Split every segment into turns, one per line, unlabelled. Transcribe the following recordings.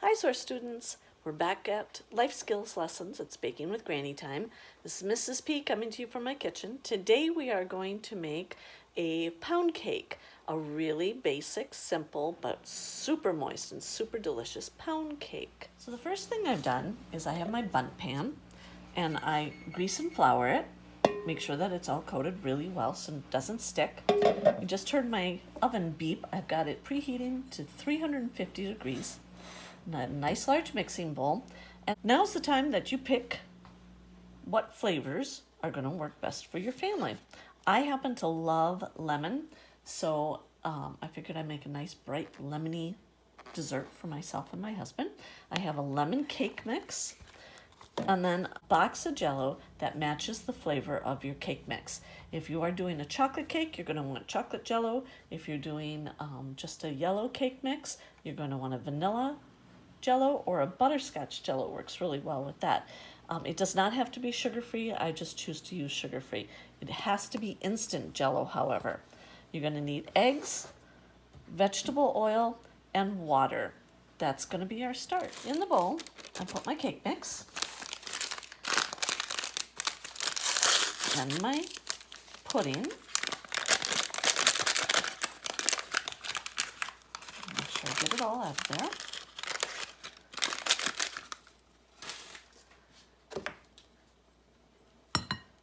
Hi Source students, we're back at Life Skills Lessons. It's Baking with Granny time. This is Mrs. P coming to you from my kitchen. Today we are going to make a pound cake, a really basic, simple, but super moist and super delicious pound cake. So the first thing I've done is I have my bundt pan and I grease and flour it. Make sure that it's all coated really well so it doesn't stick. I just heard my oven beep. I've got it preheating to 350 degrees. A nice large mixing bowl. And now's the time that you pick what flavors are going to work best for your family. I happen to love lemon, so I figured I'd make a nice bright lemony dessert for myself and my husband. I have a lemon cake mix and then a box of Jell-O that matches the flavor of your cake mix. If you are doing a chocolate cake, you're going to want chocolate Jell-O. If you're doing just a yellow cake mix, you're going to want a vanilla Jell-O or a butterscotch Jell-O works really well with that. It does not have to be sugar-free. I just choose to use sugar-free. It has to be instant Jell-O, however. You're going to need eggs, vegetable oil, and water. That's going to be our start. In the bowl, I put my cake mix and my pudding. Make sure I get it all out of there.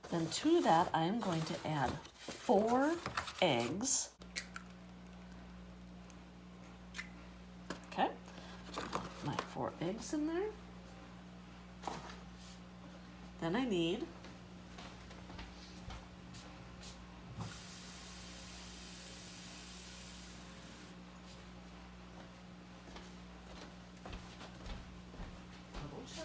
Then to that, I am going to add 4 eggs. Okay, my 4 eggs in there. Then I need double check.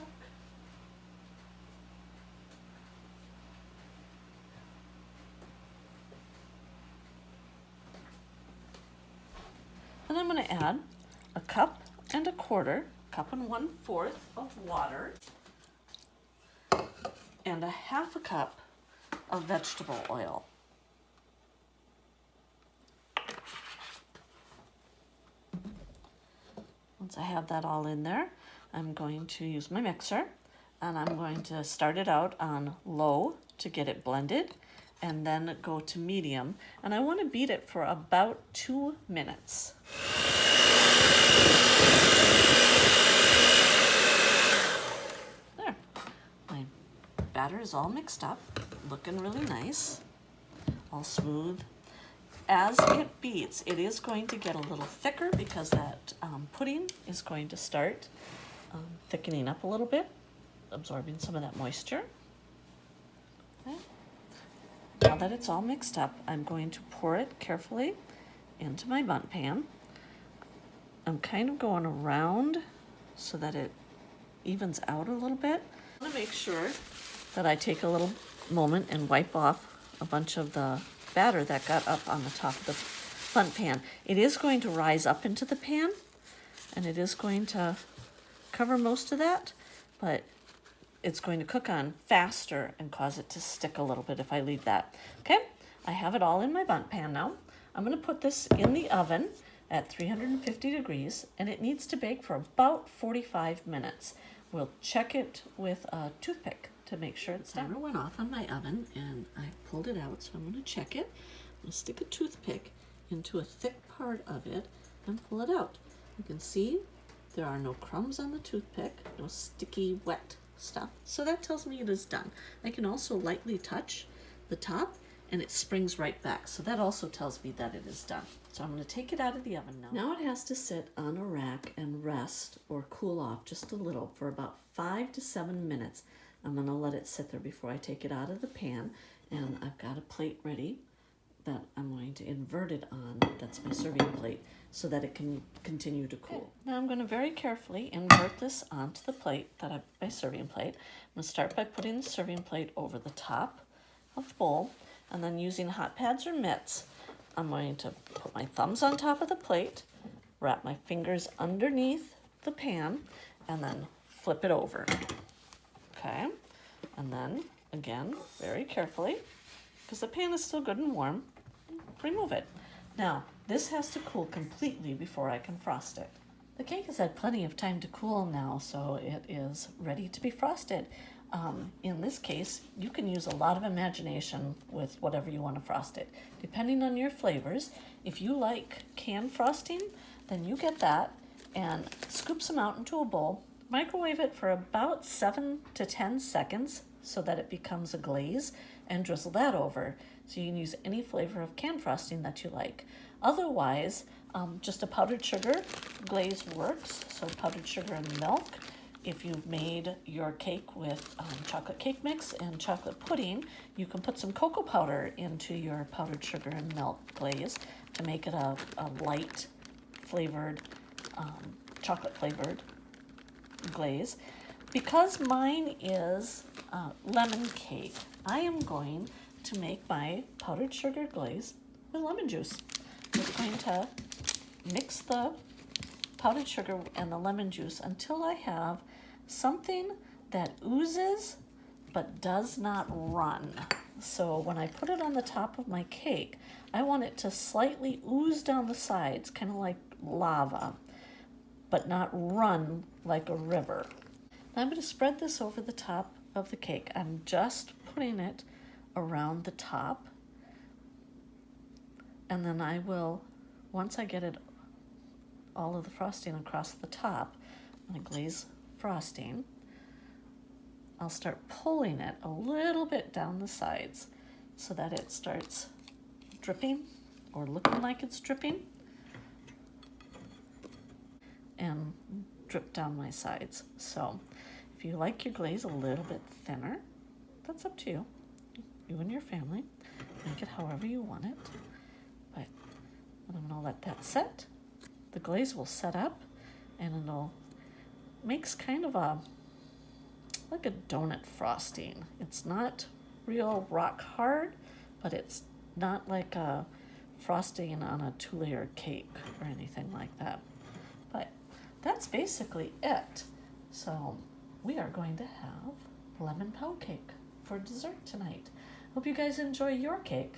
And I'm going to add a cup and a quarter, cup and 1/4 of water, and a half a cup of vegetable oil. Once I have that all in there, I'm going to use my mixer and I'm going to start it out on low to get it blended and then go to medium. And I want to beat it for about 2 minutes. There, my batter is all mixed up, looking really nice, all smooth. As it beats, it is going to get a little thicker because that pudding is going to start thickening up a little bit, absorbing some of that moisture. Okay. Now that it's all mixed up, I'm going to pour it carefully into my bundt pan. I'm kind of going around so that it evens out a little bit. I want to make sure that I take a little moment and wipe off a bunch of the batter that got up on the top of the bundt pan. It is going to rise up into the pan and it is going to cover most of that, but it's going to cook on faster and cause it to stick a little bit if I leave that. Okay, I have it all in my bundt pan now. I'm going to put this in the oven at 350 degrees and it needs to bake for about 45 minutes. We'll check it with a toothpick to make sure it's done. The timer went off on my oven and I pulled it out, so I'm going to check it. I'm going to stick a toothpick into a thick part of it and pull it out. You can see there are no crumbs on the toothpick, no sticky, wet stuff. So that tells me it is done. I can also lightly touch the top and it springs right back. So that also tells me that it is done. So I'm going to take it out of the oven now. Now it has to sit on a rack and rest or cool off just a little for about 5 to 7 minutes. I'm going to let it sit there before I take it out of the pan. And I've got a plate ready that I'm going to invert it on. That's my serving plate so that it can continue to cool. Okay. Now I'm going to very carefully invert this onto the plate that I've my serving plate. I'm going to start by putting the serving plate over the top of the bowl and then using hot pads or mitts, I'm going to put my thumbs on top of the plate, wrap my fingers underneath the pan, and then flip it over. Okay, and then again, very carefully, because the pan is still good and warm, remove it. Now, this has to cool completely before I can frost it. The cake has had plenty of time to cool now, so it is ready to be frosted. In this case, you can use a lot of imagination with whatever you want to frost it, depending on your flavors. If you like canned frosting, then you get that and scoop some out into a bowl. Microwave it for about 7 to 10 seconds so that it becomes a glaze, and drizzle that over. So you can use any flavor of canned frosting that you like. Otherwise, just a powdered sugar glaze works, so powdered sugar and milk. If you've made your cake with chocolate cake mix and chocolate pudding, you can put some cocoa powder into your powdered sugar and milk glaze to make it a light flavored, chocolate flavored glaze. Because mine is lemon cake, I am going to make my powdered sugar glaze with lemon juice. I'm going to mix the powdered sugar and the lemon juice until I have something that oozes but does not run. So when I put it on the top of my cake, I want it to slightly ooze down the sides, kind of like lava, but not run like a river. Now I'm going to spread this over the top of the cake. I'm just putting it around the top, and then I will, once I get it all of the frosting across the top, I'm going to glaze frosting. I'll start pulling it a little bit down the sides so that it starts dripping or looking like it's dripping, and drip down my sides. So if you like your glaze a little bit thinner, that's up to you. You and your family, make it however you want it. But I'm gonna let that set. The glaze will set up and it'll makes kind of like a donut frosting. It's not real rock hard, but it's not like a frosting on a 2-layer cake or anything like that. But that's basically it. So we are going to have lemon pound cake for dessert tonight. Hope you guys enjoy your cake.